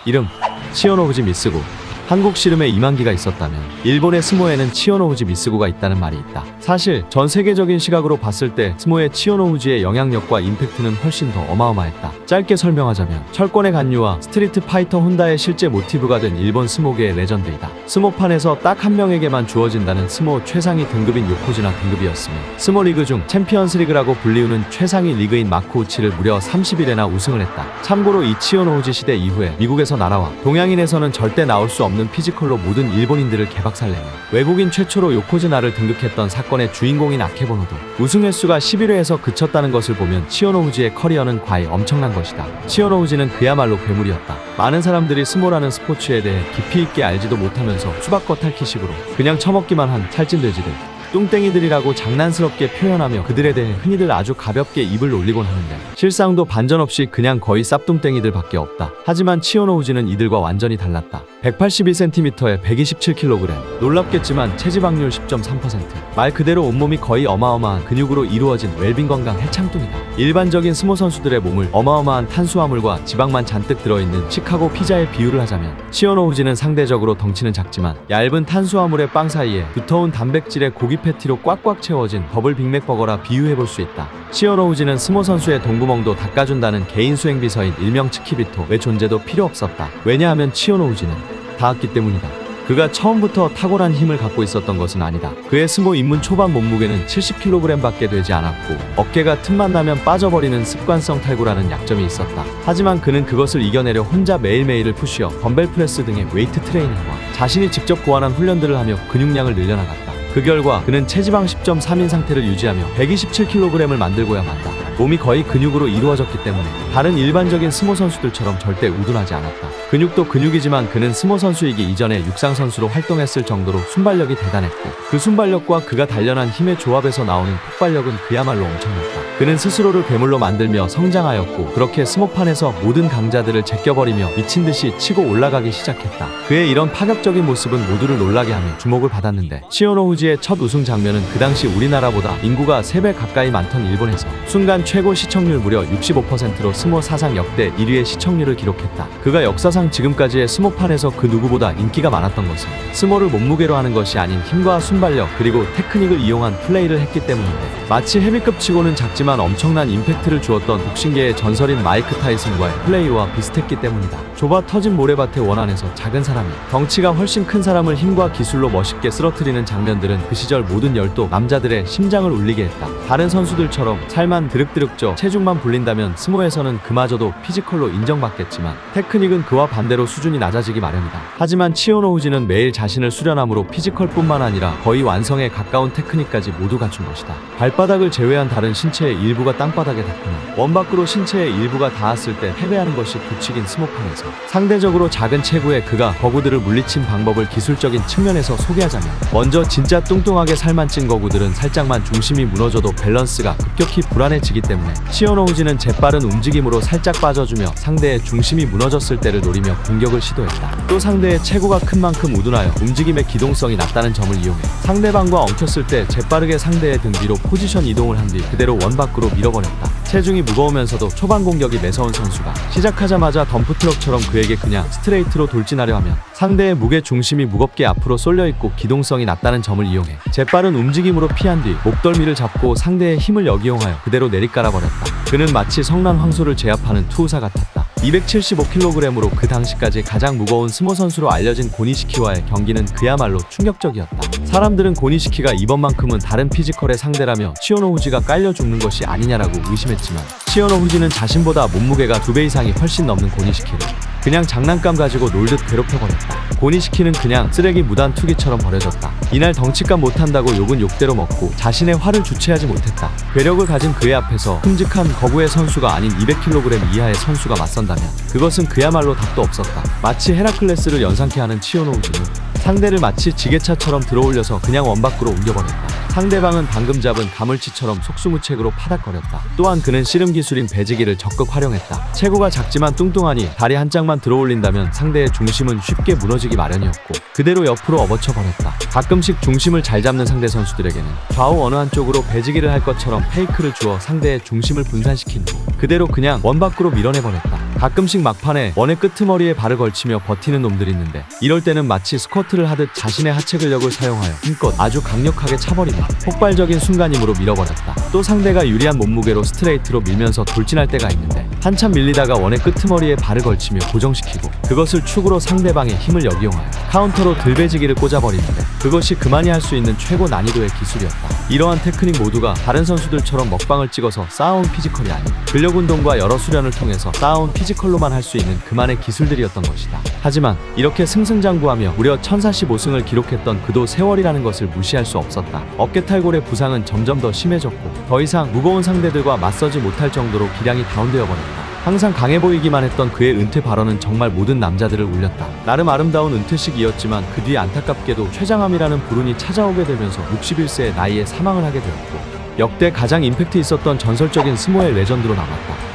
이름 치요노우지 미쓰고. 한국 씨름에 이만기가 있었다면 일본의 스모에는 치요노우지 미쓰고가 있다는 말이 있다. 사실 전 세계적인 시각으로 봤을 때 스모의 치요노우지의 영향력과 임팩트는 훨씬 더 어마어마했다. 짧게 설명하자면 철권의 간유와 스트리트 파이터 혼다의 실제 모티브가 된 일본 스모계의 레전드이다. 스모판에서 딱 한 명에게만 주어진다는 스모 최상위 등급인 요코즈나 등급이었으며 스모 리그 중 챔피언스 리그라고 불리우는 최상위 리그인 마쿠우치를 무려 31회나 우승을 했다. 참고로 이 치요노우지 시대 이후에 미국에서 날아와 동양인에서는 절대 나올 수 없는 피지컬로 모든 일본인들을 개박살내며 외국인 최초로 요코즈나를 등극했던 사건의 주인공인 아케보노도 우승 횟수가 11회에서 그쳤다는 것을 보면 치요노우지의 커리어는 과히 엄청난 것이다. 치요노우지는 그야말로 괴물이었다. 많은 사람들이 스모라는 스포츠에 대해 깊이 있게 알지도 못하면서 수박겉 핥기식으로 그냥 처먹기만 한 찰진돼지들, 뚱땡이들이라고 장난스럽게 표현하며 그들에 대해 흔히들 아주 가볍게 입을 놀리곤 하는데 실상도 반전 없이 그냥 거의 쌉뚱땡이들 밖에 없다. 하지만 치요노우지는 이들과 완전히 달랐다. 182cm에 127kg, 놀랍겠지만 체지방률 10.3%, 말 그대로 온몸이 거의 어마어마한 근육으로 이루어진 웰빙 건강 해창뚱이다. 일반적인 스모 선수들의 몸을 어마어마한 탄수화물과 지방만 잔뜩 들어있는 시카고 피자에 비유를 하자면 치요노우지는 상대적으로 덩치는 작지만 얇은 탄수화물의 빵 사이에 두터운 단백질의 고기 패티로 꽉꽉 채워진 더블 빅맥버거라 비유해볼 수 있다. 치요노우지는 스모 선수의 동구멍도 닦아준다는 개인 수행 비서인 일명 츠키비토의 존재도 필요 없었다. 왜냐하면 치요노우지는 닿았기 때문이다. 그가 처음부터 탁월한 힘을 갖고 있었던 것은 아니다. 그의 스모 입문 초반 몸무게는 70kg밖에 되지 않았고 어깨가 틈만 나면 빠져버리는 습관성 탈구라는 약점이 있었다. 하지만 그는 그것을 이겨내려 혼자 매일매일을 푸시업, 덤벨 프레스 등의 웨이트 트레이닝과 자신이 직접 고안한 훈련들을 하며 근육량을 늘려나갔다. 그 결과 그는 체지방 10.3인 상태를 유지하며 127kg을 만들고야 만다. 몸이 거의 근육으로 이루어졌기 때문에 다른 일반적인 스모 선수들처럼 절대 우둔하지 않았다. 근육도 근육이지만 그는 스모 선수이기 이전에 육상 선수로 활동했을 정도로 순발력이 대단했고 그 순발력과 그가 단련한 힘의 조합에서 나오는 폭발력은 그야말로 엄청났다. 그는 스스로를 괴물로 만들며 성장하였고 그렇게 스모판에서 모든 강자들을 제껴버리며 미친듯이 치고 올라가기 시작했다. 그의 이런 파격적인 모습은 모두를 놀라게 하며 주목을 받았는데 치요노우지의 첫 우승 장면은 그 당시 우리나라보다 인구가 3배 가까이 많던 일본에서 순간 최고 시청률 무려 65%로 스모 사상 역대 1위의 시청률을 기록했다. 그가 역사상 지금까지의 스모판에서 그 누구보다 인기가 많았던 것은 스모를 몸무게로 하는 것이 아닌 힘과 순발력 그리고 테크닉을 이용한 플레이를 했기 때문인데 마치 헤비급 치고는 작지만 엄청난 임팩트를 주었던 복싱계의 전설인 마이크 타이슨과의 플레이와 비슷했기 때문이다. 좁아 터진 모래밭의 원안에서 작은 사람이 덩치가 훨씬 큰 사람을 힘과 기술로 멋있게 쓰러뜨리는 장면들은 그 시절 모든 열도 남자들의 심장을 울리게 했다. 다른 선수들처럼 살만 드륵드륵 쪄 체중만 불린다면 스모에서는 그마저도 피지컬로 인정받겠지만 테크닉은 그와 반대로 수준이 낮아지기 마련이다. 하지만 치요노우지는 매일 자신을 수련함으로 피지컬뿐만 아니라 거의 완성에 가까운 테크닉까지 모두 갖춘 것이다. 발바닥을 제외한 다른 신체의 일부가 땅바닥에 닿거나 원 밖으로 신체의 일부가 닿았을 때 패배하는 것이 규칙인 스모판에서 상대적으로 작은 체구의 그가 거구들을 물리친 방법을 기술적인 측면에서 소개하자면 먼저 진짜 뚱뚱하게 살만 찐 거구들은 살짝만 중심이 무너져도 밸런스가 급격히 불안해지기 때문에 치요노우지는 재빠른 움직임으로 살짝 빠져주며 상대의 중심이 무너졌을 때를 노리며 공격을 시도했다. 또 상대의 체구가 큰 만큼 우둔하여 움직임의 기동성이 낮다는 점을 이용해 상대방과 엉켰을 때 재빠르게 상대의 등 뒤로 포지션 이동을 한 뒤 그대로 원 밖으로 밀어버렸다. 체중이 무거우면서도 초반 공격이 매서운 선수가 시작하자마자 덤프트럭처럼 그에게 그냥 스트레이트로 돌진하려 하면 상대의 무게 중심이 무겁게 앞으로 쏠려있고 기동성이 낮다는 점을 이용해 재빠른 움직임으로 피한 뒤 목덜미를 잡고 상대의 힘을 역이용하여 그대로 내리깔아버렸다. 그는 마치 성난 황소를 제압하는 투우사 같았다. 275kg으로 그 당시까지 가장 무거운 스모 선수로 알려진 고니시키와의 경기는 그야말로 충격적이었다. 사람들은 고니시키가 이번만큼은 다른 피지컬의 상대라며 치요노우지가 깔려 죽는 것이 아니냐라고 의심했지만 치요노우지는 자신보다 몸무게가 2배 이상이 훨씬 넘는 고니시키를 그냥 장난감 가지고 놀듯 괴롭혀버렸다. 고니시키는 그냥 쓰레기 무단 투기처럼 버려졌다. 이날 덩치값 못한다고 욕은 욕대로 먹고 자신의 화를 주체하지 못했다. 괴력을 가진 그의 앞에서 흠직한 거구의 선수가 아닌 200kg 이하의 선수가 맞선다면 그것은 그야말로 답도 없었다. 마치 헤라클레스를 연상케 하는 치요노우지는 상대를 마치 지게차처럼 들어올려서 그냥 원밖으로 옮겨버렸다. 상대방은 방금 잡은 가물치처럼 속수무책으로 파닥거렸다. 또한 그는 씨름 기술인 배지기를 적극 활용했다. 체구가 작지만 뚱뚱하니 다리 한 짝만 들어올린다면 상대의 중심은 쉽게 무너지기 마련이었고 그대로 옆으로 업어쳐버렸다. 가끔씩 중심을 잘 잡는 상대 선수들에게는 좌우 어느 한쪽으로 배지기를 할 것처럼 페이크를 주어 상대의 중심을 분산시킨 후 그대로 그냥 원 밖으로 밀어내버렸다. 가끔씩 막판에 원의 끄트머리에 발을 걸치며 버티는 놈들이 있는데 이럴 때는 마치 스쿼트를 하듯 자신의 하체 근력을 사용하여 힘껏 아주 강력하게 차버리며 폭발적인 순간임으로 밀어버렸다. 또 상대가 유리한 몸무게로 스트레이트로 밀면서 돌진할 때가 있는데 한참 밀리다가 원의 끄트머리에 발을 걸치며 고정시키고 그것을 축으로 상대방의 힘을 역이용하여 카운터로 들배지기를 꽂아버리는데 그것이 그만이 할 수 있는 최고 난이도의 기술이었다. 이러한 테크닉 모두가 다른 선수들처럼 먹방을 찍어서 쌓아온 피지컬이 아닌 근력 운동과 여러 수련을 통해서 쌓아온 피지컬로만 할 수 있는 그만의 기술들이었던 것이다. 하지만 이렇게 승승장구하며 무려 1045승을 기록했던 그도 세월이라는 것을 무시할 수 없었다. 어깨 탈골의 부상은 점점 더 심해졌고 더 이상 무거운 상대들과 맞서지 못할 정도로 기량이 다운되어 버렸다. 항상 강해 보이기만 했던 그의 은퇴 발언은 정말 모든 남자들을 울렸다. 나름 아름다운 은퇴식이었지만 그 뒤 안타깝게도 췌장암이라는 불운이 찾아오게 되면서 61세의 나이에 사망을 하게 되었고 역대 가장 임팩트 있었던 전설적인 스모의 레전드로 남았다.